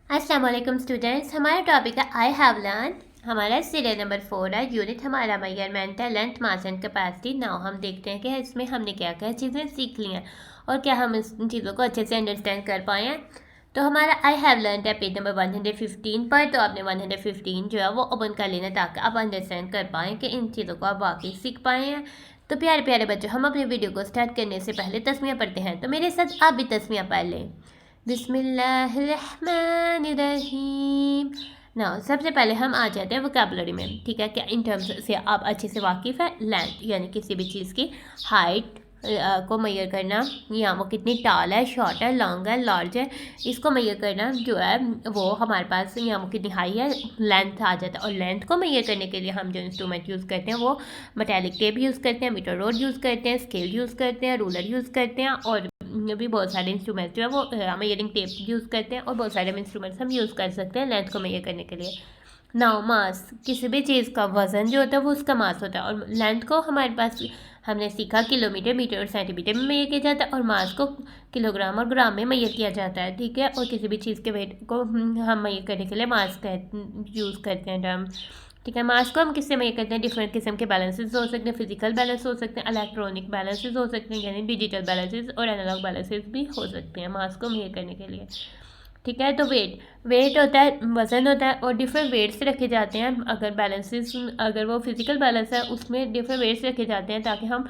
अस्सलाम वालेकुम स्टूडेंट्स। हमारा टॉपिक है आई हैव लर्न। हमारा सीरियल नंबर 4 है। यूनिट हमारा मेजरमेंट है, length, mass and capacity. Now हम देखते हैं कि इसमें हमने क्या क्या चीज़ें सीख ली हैं और क्या हम इस चीज़ों को अच्छे से अंडरस्टैंड कर पाए हैं। तो हमारा आई हैव लर्न है पेज नंबर 115 पर। तो आपने 115 जो है वो ओपन कर लेना ताकि आप अंडरस्टैंड कर पाएँ कि इन चीज़ों को आप वाकई सीख पाए हैं। तो प्यारे प्यारे बच्चों, हम अपनी वीडियो को स्टार्ट करने से पहले तस्मीयाँ पढ़ते हैं, तो मेरे साथ आप भी तस्मीयाँ पढ़ लें। बिस्मिल्लाहिर्रहमानिर्रहीम। ना सबसे पहले हम आ जाते हैं वोकैबुलरी में, ठीक है। क्या इन टर्म्स से आप अच्छे से वाकिफ़ है। लेंथ यानी किसी भी चीज़ की हाइट को मेजर करना, या वो कितनी टाल है, शॉर्ट है, लॉन्ग है, लार्ज है, इसको मेजर करना जो है वो हमारे पास, या वो कितनी हाई है, लेंथ आ जाता है। और लेंथ को मेजर करने के लिए हम जो इंस्ट्रूमेंट यूज़ करते हैं वो मेटालिक टेप यूज़ करते हैं, मीटर रोड यूज़ करते हैं, स्केल यूज़ करते हैं, रूलर यूज़ करते हैं, और भी बहुत सारे इंस्ट्रूमेंट्स जो है वो मेजरिंग टेप यूज़ करते हैं, और बहुत सारे इंस्ट्रूमेंट्स हम यूज़ कर सकते हैं लेंथ को मेजर करने के लिए। नाउ मास, किसी भी चीज़ का वज़न जो होता है वो उसका मास होता है। और लेंथ को हमारे पास हमने सीखा किलोमीटर, मीटर और सेंटीमीटर में मेजर किया जाता है, और मास को किलोग्राम और ग्राम में मेजर किया जाता है, ठीक है। और किसी भी चीज़ के वेट को हम मेजर करने के लिए मास का यूज़ करते हैं टर्म, ठीक है। मास को हम किससे मेजर करते हैं? डिफरेंट किस्म के बैलेंसेस हो सकते हैं, फिजिकल बैलेंस हो सकते हैं, इलेक्ट्रॉनिक बैलेंसेस हो सकते हैं, यानी डिजिटल बैलेंसेस, और एनालॉग बैलेंसेस भी हो सकते हैं मास को मेजर करने के लिए, ठीक है। तो वेट होता है, वज़न होता है, और डिफरेंट वेट्स रखे जाते हैं। अगर बैलेंसेस, अगर वो फिजिकल बैलेंस है उसमें डिफरेंट वेट्स रखे जाते हैं ताकि हम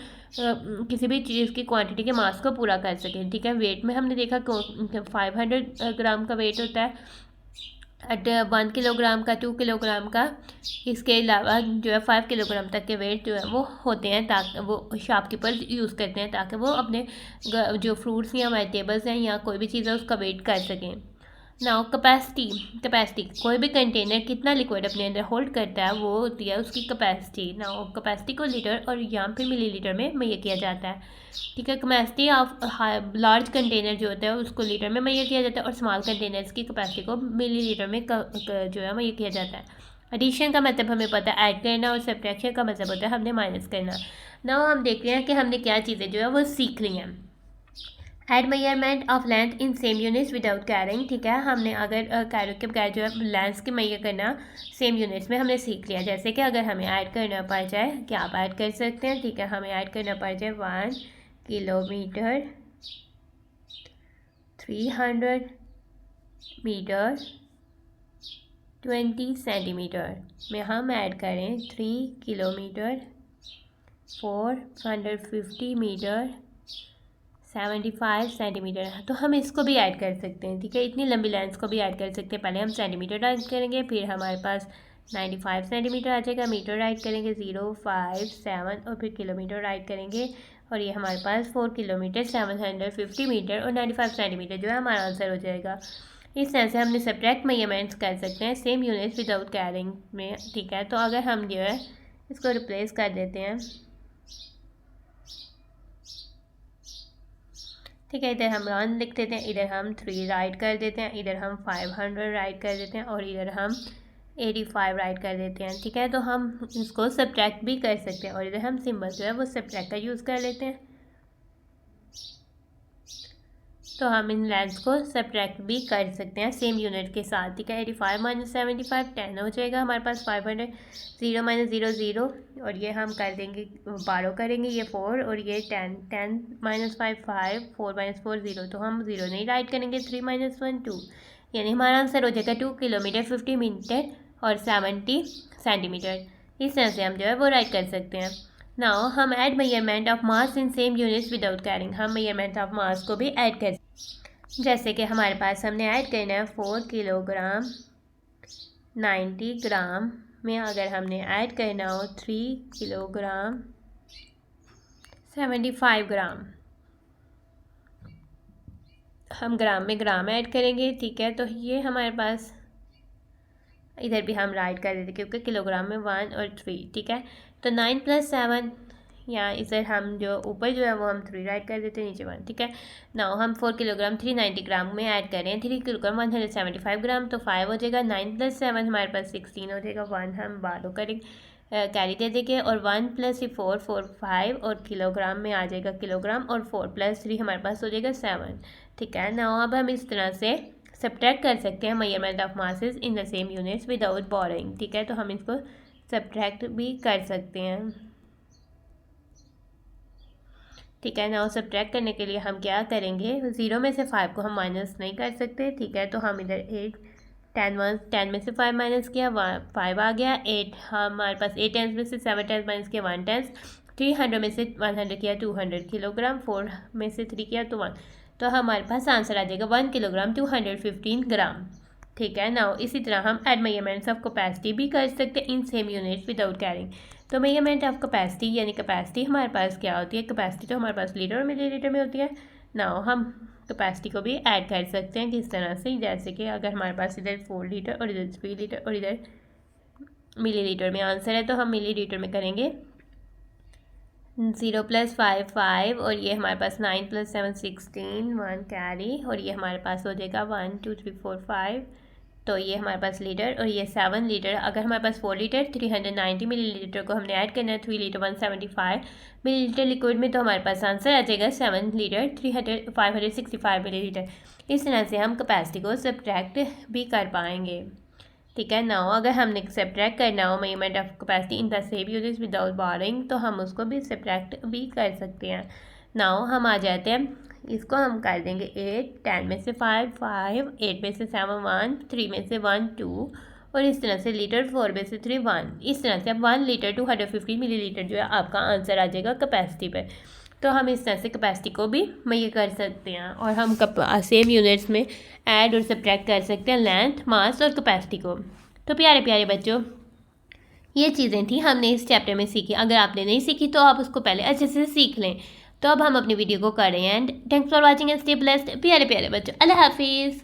किसी भी चीज़ की क्वांटिटी के मास को पूरा कर सकें, ठीक है। वेट में हमने देखा 500 ग्राम का वेट होता है एट 1 किलोग्राम का, 2 किलोग्राम का। इसके अलावा जो है 5 किलोग्राम तक के वेट जो है वो होते हैं, ताकि वो शॉपकीपर यूज़ करते हैं ताकि वो अपने जो फ्रूट्स या वेजिटेबल्स हैं या कोई भी चीज़ है उसका वेट कर सकें। नाउ कैपेसिटी कोई भी कंटेनर कितना लिक्विड अपने अंदर होल्ड करता है वो होती है उसकी कैपेसिटी। नाउ कैपेसिटी को लीटर और या फिर मिलीलीटर में मेजर किया जाता है, ठीक है। कैपेसिटी ऑफ लार्ज कंटेनर जो होता है उसको लीटर में मेजर किया जाता है, और स्मॉल कंटेनर्स की कैपेसिटी को मिलीलीटर में जो है मेजर किया जाता है। एडिशन का मतलब हमें पता है ऐड करना, और सब्ट्रैक्शन का मतलब होता है हमने माइनस करना। नाउ हम देख रहे हैं कि हमने क्या चीज़ें जो है वो सीख ली हैं। Add measurement of length in same units without carrying, ठीक है। हमने अगर कैरिंग के बगैर जो है लेंथ की मेजर करना सेम यूनिट्स में हमने सीख लिया। जैसे कि अगर हमें ऐड करना पड़ जाए, क्या आप ऐड कर सकते हैं, ठीक है। हमें ऐड करना पड़ जाए 1 किलोमीटर, 300 मीटर, 20 सेंटीमीटर में हम ऐड करें 3 किलोमीटर, 450 मीटर, 75 सेंटीमीटर, तो हम इसको भी ऐड कर सकते हैं, ठीक है। इतनी लंबी लेंथ को भी ऐड कर सकते हैं। पहले हम सेंटीमीटर ऐड करेंगे, फिर हमारे पास 95 सेंटीमीटर आ जाएगा, मीटर ऐड करेंगे 057, और फिर किलोमीटर ऐड करेंगे, और ये हमारे पास 4 किलोमीटर, 750 मीटर और 95 सेंटीमीटर जो है हमारा आंसर हो जाएगा। इस तरह से हमने सब्ट्रैक्ट मेजरमेंट्स कर सकते हैं सेम यूनिट्स विदाउट कैरिंग में, ठीक है। तो अगर हम जो है इसको रिप्लेस कर देते हैं, ठीक है, इधर हम 1 लिख देते हैं, इधर हम 3 राइट कर देते हैं, इधर हम 500 राइट कर देते हैं, और इधर हम 85 राइट कर देते हैं, ठीक है। तो हम इसको सब्ट्रैक्ट भी कर सकते हैं, और इधर हम सिंबल जो है वो सब्ट्रैक्ट का यूज़ कर लेते हैं। तो हम इन लेंथ को सब्ट्रैक्ट भी कर सकते हैं सेम यूनिट के साथ, ठीक है। 85 माइनस 75 10 हो जाएगा हमारे पास। 500, 0 माइनस 0 0, और ये हम कर देंगे 12 करेंगे, ये 4, और ये 10 10 माइनस 5 5, 4 माइनस 4 0, तो हम 0 नहीं राइट करेंगे। 3 माइनस 1 2, यानी हमारा आंसर हो जाएगा 2 किलोमीटर, 50 मीटर और 70 सेंटीमीटर। इस तरह से हम जो है वो राइट कर सकते हैं। नाउ हम add measurement of mass in same units without carrying, हम मेजरमेंट ऑफ मास को भी ऐड कर, जैसे कि हमारे पास हमने ऐड करना है 4 किलोग्राम, 90 ग्राम में अगर हमने ऐड करना हो 3 किलोग्राम, 75 ग्राम, हम ग्राम में ग्राम ऐड करेंगे, ठीक है। तो ये हमारे पास इधर भी हम राइट कर देते क्योंकि किलोग्राम में 1 और 3, ठीक है। तो 9 + 7, या इधर हम जो ऊपर जो है वो हम 3 राइट कर देते हैं, नीचे 1, ठीक है। नाउ हम 4 किलोग्राम 390 ग्राम में ऐड करें 3 किलोग्राम 175 ग्राम, तो 5 हो जाएगा। 9 + 7 हमारे पास 16 हो जाएगा। 1 हम बालो करेंगे, कैरी दे देंगे, और 1 + 4 4 5, और किलोग्राम में आ जाएगा किलोग्राम, और 4 + 3 हमारे पास हो जाएगा 7, ठीक है। नाउ अब हम इस तरह से सब्ट्रैक्ट कर सकते हैं measurement of masses in the same units without borrowing, ठीक है। तो हम इसको सब्ट्रैक्ट भी कर सकते हैं, ठीक है। नाउ सब्ट्रैक्ट करने के लिए हम क्या करेंगे, 0 में से 5 को हम माइनस नहीं कर सकते, ठीक है। तो हम इधर 8 10 में से 5 माइनस किया 5 आ गया, 8 हमारे पास 8 टेंस में से 7 टेंस माइनस किया 1 टेंस, 300 में से 100 किया 200 किलोग्राम, 4 में से 3 किया तो 1, तो हमारे पास आंसर आ जाएगा 1 किलोग्राम 215 ग्राम, ठीक है। नाउ इसी तरह हम एड मेजरमेंट्स ऑफ कैपेसिटी भी कर सकते हैं इन सेम यूनिट्स विदाउट कैरिंग। तो मेजरमेंट ऑफ कैपेसिटी यानी कैपेसिटी हमारे पास क्या होती है, कैपेसिटी तो हमारे पास लीटर और मिलीलीटर में होती है। नाउ हम कैपेसिटी को भी ऐड कर सकते हैं किस तरह से, जैसे कि अगर हमारे पास इधर 4 लीटर और इधर 3 लीटर और इधर मिलीलीटर में आंसर है, तो हम मिलीलीटर में करेंगे 0 + 5 5, और ये हमारे पास 9 + 7 16 1 कैरी, और ये हमारे पास हो जाएगा 1 2 3 4 5, तो ये हमारे पास लीटर और ये 7 लीटर। अगर हमारे पास 4 लीटर 390 मिलीलीटर को हमने ऐड करना है 3 लीटर 175 मिलीलीटर लिक्विड में, तो हमारे पास आंसर आ जाएगा 7 लीटर 565 मिलीलीटर। इस तरह से हम कैपेसिटी को सब्ट्रैक्ट भी कर पाएंगे, ठीक है। नाउ अगर हमने सब्ट्रैक्ट करना हो measurement of capacity in the same units without borrowing, तो हम उसको भी सब्ट्रैक्ट भी कर सकते हैं। नाउ हम आ जाते हैं, इसको हम कर देंगे 8 10 में से 5 5, 8 में से 7 1, 3 में से 1 2, और इस तरह से लीटर 4 में से 3 1, इस तरह से अब 1 लीटर 250 मिलीलीटर जो है आपका आंसर आ जाएगा कैपेसिटी पर। तो हम इस तरह से कैपेसिटी को भी मेजर कर सकते हैं, और हम सेम यूनिट्स में ऐड और सब्ट्रैक्ट कर सकते हैं लेंथ मास और कैपेसिटी को। तो प्यारे प्यारे बच्चों, ये चीज़ें थी हमने इस चैप्टर में सीखी। अगर आपने नहीं सीखी तो आप उसको पहले अच्छे से सीख लें। तो अब हम अपनी वीडियो को करें and thanks for watching and stay blessed. प्यारे प्यारे बच्चों, अल्लाह हाफिज़।